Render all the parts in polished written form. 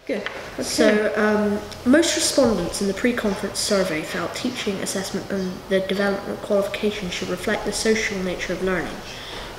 Good. Okay. So, most respondents in the pre-conference survey felt teaching, assessment and the development qualification should reflect the social nature of learning.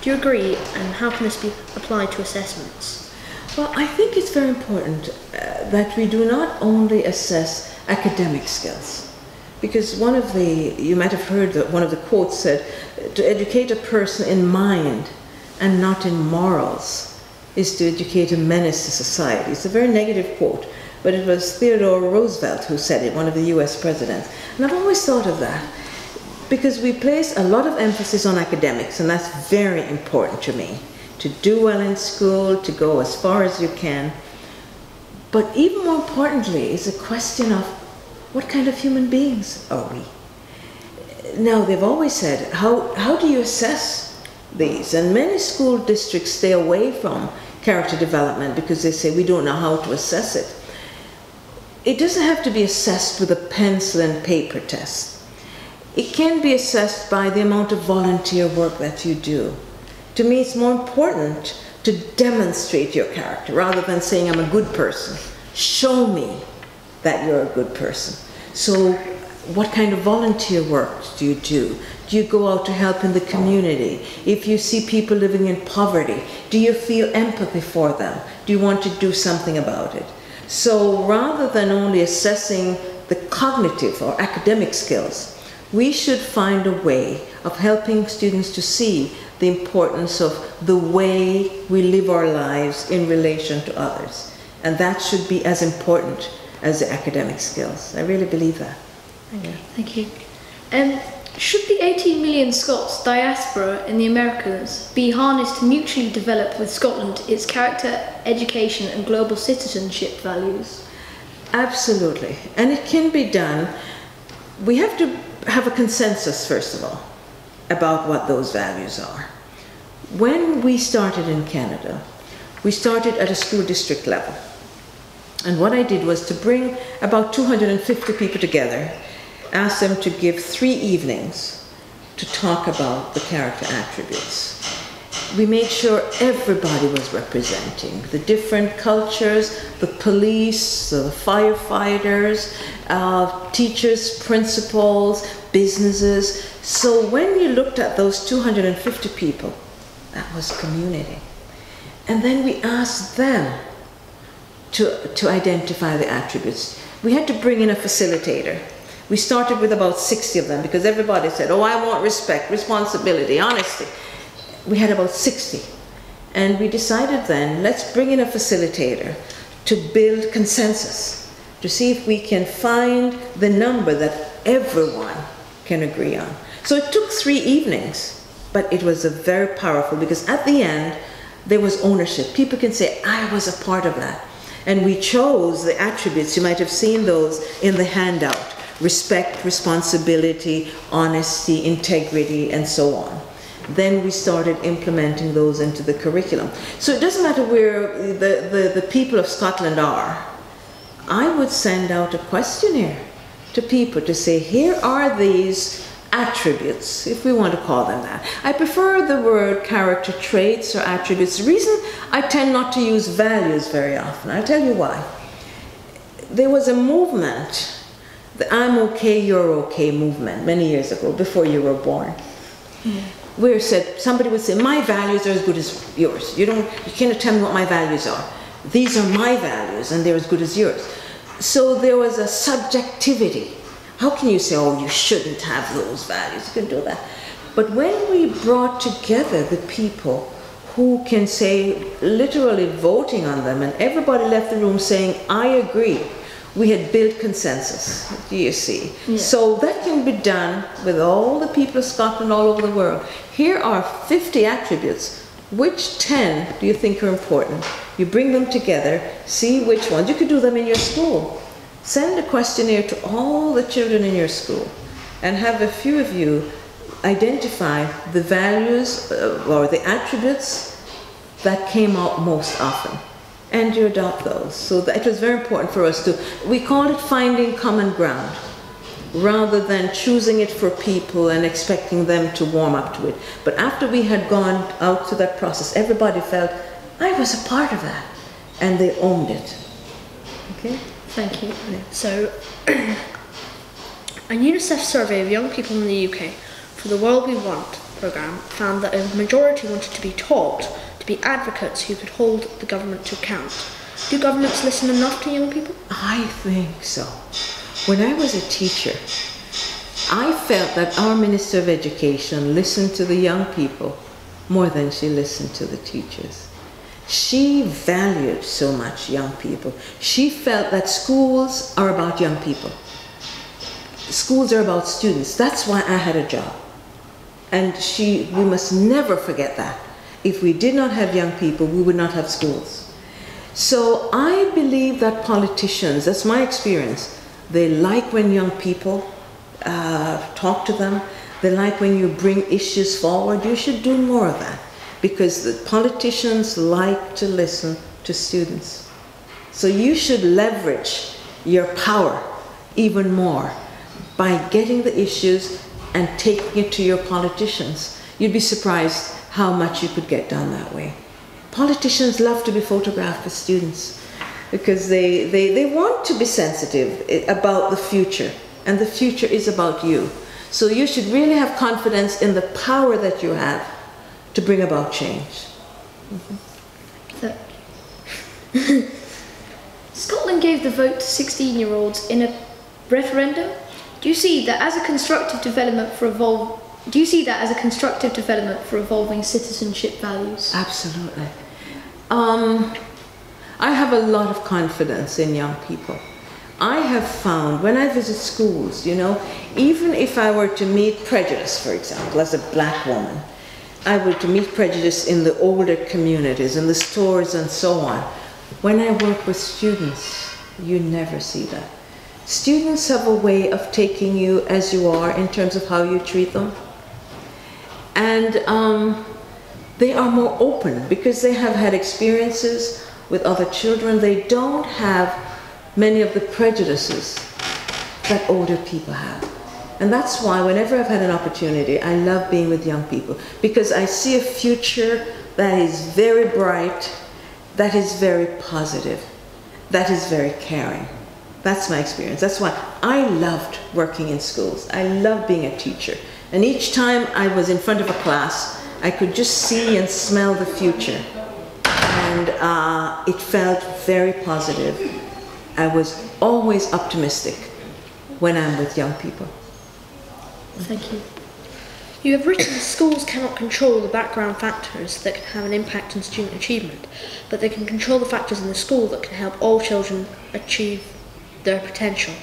Do you agree, and how can this be applied to assessments? Well, I think it's very important that we do not only assess academic skills. Because you might have heard that one of the quotes said, to educate a person in mind and not in morals is to educate a menace to society. It's a very negative quote, but it was Theodore Roosevelt who said it, one of the US presidents. And I've always thought of that, because we place a lot of emphasis on academics, and that's very important to me. To do well in school, to go as far as you can. But even more importantly is a question of what kind of human beings are we? Now, they've always said, how do you assess these? And many school districts stay away from character development because they say we don't know how to assess it. It doesn't have to be assessed with a pencil and paper test. It can be assessed by the amount of volunteer work that you do. To me, it's more important to demonstrate your character rather than saying I'm a good person. Show me that you're a good person. So what kind of volunteer work do you do? Do you go out to help in the community? If you see people living in poverty, do you feel empathy for them? Do you want to do something about it? So rather than only assessing the cognitive or academic skills, we should find a way of helping students to see the importance of the way we live our lives in relation to others. And that should be as important as the academic skills. I really believe that. Okay, thank you. Should the 18 million Scots diaspora in the Americas be harnessed to mutually develop with Scotland its character, education and global citizenship values? Absolutely. And it can be done. We have to have a consensus, first of all, about what those values are. When we started in Canada, we started at a school district level. And what I did was to bring about 250 people together, ask them to give 3 evenings to talk about the character attributes. We made sure everybody was representing the different cultures, the police, the firefighters, teachers, principals, businesses. So when you looked at those 250 people, that was community. And then we asked them to identify the attributes. We had to bring in a facilitator. We started with about 60 of them because everybody said, oh, I want respect, responsibility, honesty. We had about 60. And we decided then, let's bring in a facilitator to build consensus, to see if we can find the number that everyone can agree on. So it took 3 evenings, but it was very powerful because at the end, there was ownership. People can say, I was a part of that. And we chose the attributes. You might have seen those in the handout. Respect, responsibility, honesty, integrity, and so on. Then we started implementing those into the curriculum. So it doesn't matter where the people of Scotland are. I would send out a questionnaire to people to say, here are these attributes, if we want to call them that. I prefer the word character traits or attributes. The reason I tend not to use values very often, I'll tell you why. There was a movement, the I'm okay, you're okay movement, many years ago, before you were born. Where somebody would say, my values are as good as yours. You cannot tell me what my values are. These are my values and they're as good as yours. So there was a subjectivity. How can you say, oh, you shouldn't have those values? You can do that. But when we brought together the people who can say, literally voting on them, and everybody left the room saying, I agree, we had built consensus, do you see? Yeah. So that can be done with all the people of Scotland all over the world. Here are 50 attributes. Which 10 do you think are important? You bring them together, see which ones. You could do them in your school. Send a questionnaire to all the children in your school and have a few of you identify the values or the attributes that came out most often. And you adopt those. So it was very important for us to, we called it finding common ground, rather than choosing it for people and expecting them to warm up to it. But after we had gone out through that process, everybody felt, I was a part of that. And they owned it. Okay? Thank you. So, a UNICEF survey of young people in the UK for the World We Want programme found that a majority wanted to be taught to be advocates who could hold the government to account. Do governments listen enough to young people? I think so. When I was a teacher, I felt that our Minister of Education listened to the young people more than she listened to the teachers. She valued so much young people. She felt that schools are about young people. Schools are about students. That's why I had a job. And we must never forget that. If we did not have young people, we would not have schools. So I believe that politicians, that's my experience, they like when young people talk to them. They like when you bring issues forward. You should do more of that, because the politicians like to listen to students. So you should leverage your power even more by getting the issues and taking it to your politicians. You'd be surprised how much you could get done that way. Politicians love to be photographed with students because they want to be sensitive about the future, and the future is about you. So you should really have confidence in the power that you have to bring about change. Scotland gave the vote to 16-year-olds in a referendum. Do you see that as a constructive development for evolving citizenship values? Absolutely. I have a lot of confidence in young people. I have found when I visit schools, you know, even if I were to meet prejudice, for example, as a black woman, I were to meet prejudice in the older communities, in the stores and so on. When I work with students, you never see that. Students have a way of taking you as you are in terms of how you treat them. And they are more open because they have had experiences with other children. They don't have many of the prejudices that older people have. And that's why whenever I've had an opportunity, I love being with young people, because I see a future that is very bright, that is very positive, that is very caring. That's my experience. That's why I loved working in schools. I loved being a teacher. And each time I was in front of a class, I could just see and smell the future. And it felt very positive. I was always optimistic when I'm with young people. Thank you. You have written that schools cannot control the background factors that can have an impact on student achievement, but they can control the factors in the school that can help all children achieve their potential.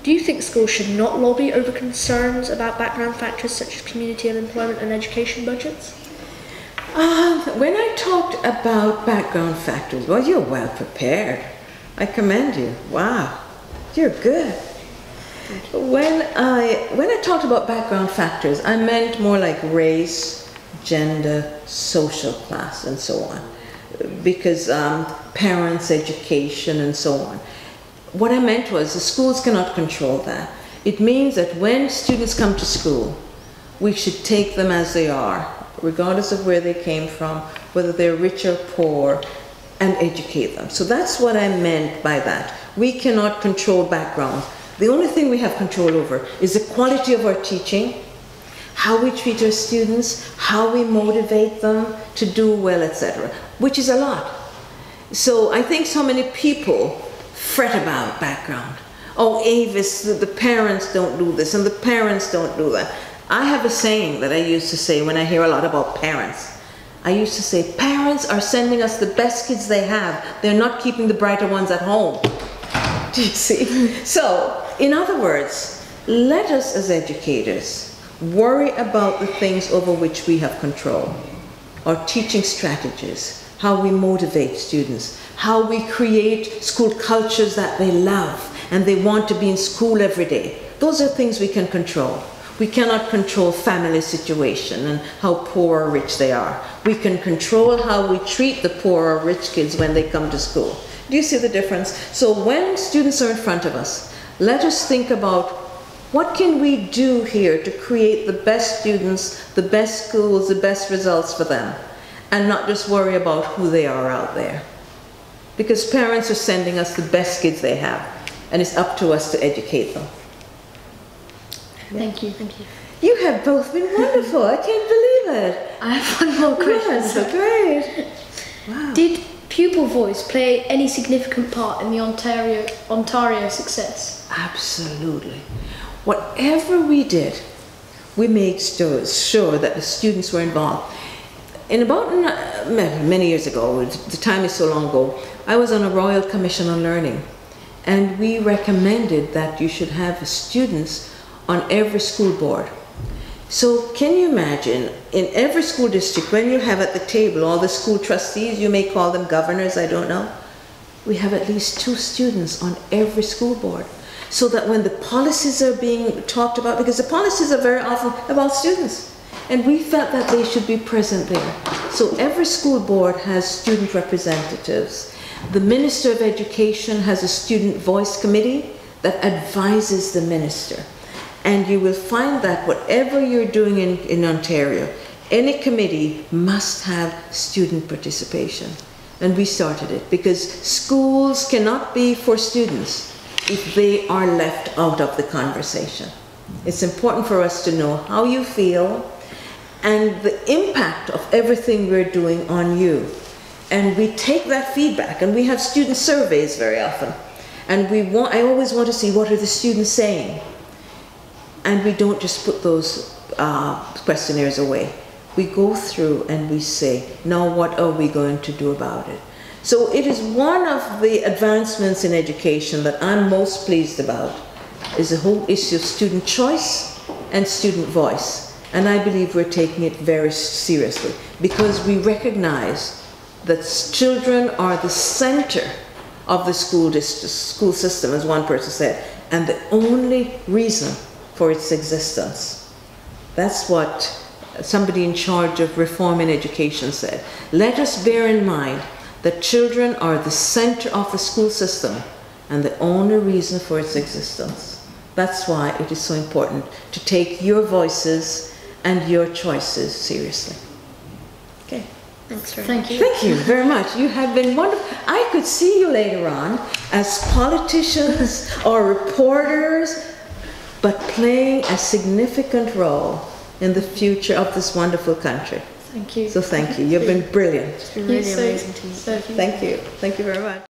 Do you think schools should not lobby over concerns about background factors such as community unemployment and education budgets? When I talked about background factors, well, you're well prepared. I commend you. Wow, you're good. When I talked about background factors, I meant more like race, gender, social class, and so on, because parents, education, and so on. What I meant was the schools cannot control that. It means that when students come to school, we should take them as they are, regardless of where they came from, whether they're rich or poor, and educate them. So that's what I meant by that. We cannot control background. The only thing we have control over is the quality of our teaching, how we treat our students, how we motivate them to do well, etc., which is a lot. So I think so many people fret about background. Oh, Avis, the parents don't do this and the parents don't do that. I have a saying that I used to say when I hear a lot about parents. I used to say, parents are sending us the best kids they have. They're not keeping the brighter ones at home. Do you see? So, in other words, let us as educators worry about the things over which we have control. Our teaching strategies, how we motivate students, how we create school cultures that they love and they want to be in school every day. Those are things we can control. We cannot control family situation and how poor or rich they are. We can control how we treat the poor or rich kids when they come to school. Do you see the difference? So when students are in front of us, let us think about what can we do here to create the best students, the best schools, the best results for them, and not just worry about who they are out there. because parents are sending us the best kids they have, and it's up to us to educate them. Thank you, thank you. You have both been wonderful. I can't believe it. I have one more question. That's so great. Wow. Did pupil voice play any significant part in the Ontario success? Absolutely. Whatever we did, we made sure that the students were involved. In about many years ago, the time is so long ago, I was on a Royal Commission on Learning, and we recommended that you should have students on every school board. So can you imagine, in every school district, when you have at the table all the school trustees, you may call them governors, I don't know, we have at least 2 students on every school board. So that when the policies are being talked about, because the policies are very often about students, and we felt that they should be present there. So every school board has student representatives. The Minister of Education has a student voice committee that advises the minister. And you will find that whatever you're doing in Ontario, any committee must have student participation. And we started it because schools cannot be for students if they are left out of the conversation. It's important for us to know how you feel and the impact of everything we're doing on you. And we take that feedback, and we have student surveys very often. And I always want to see what are the students saying. And we don't just put those questionnaires away. We go through and we say, now what are we going to do about it? So it is one of the advancements in education that I'm most pleased about, is the whole issue of student choice and student voice. And I believe we're taking it very seriously because we recognize that children are the center of the school system, as one person said, and the only reason for its existence. That's what somebody in charge of reform in education said. Let us bear in mind that children are the center of the school system and the only reason for its existence. That's why it is so important to take your voices and your choices seriously. Okay. Thanks very Thank much. you. Thank you very much. You have been wonderful. I could see you later on as politicians or reporters, but playing a significant role in the future of this wonderful country. Thank you. So thank you. You've been brilliant. It's been really You're amazing to meet you. so Thank you. Thank you very much.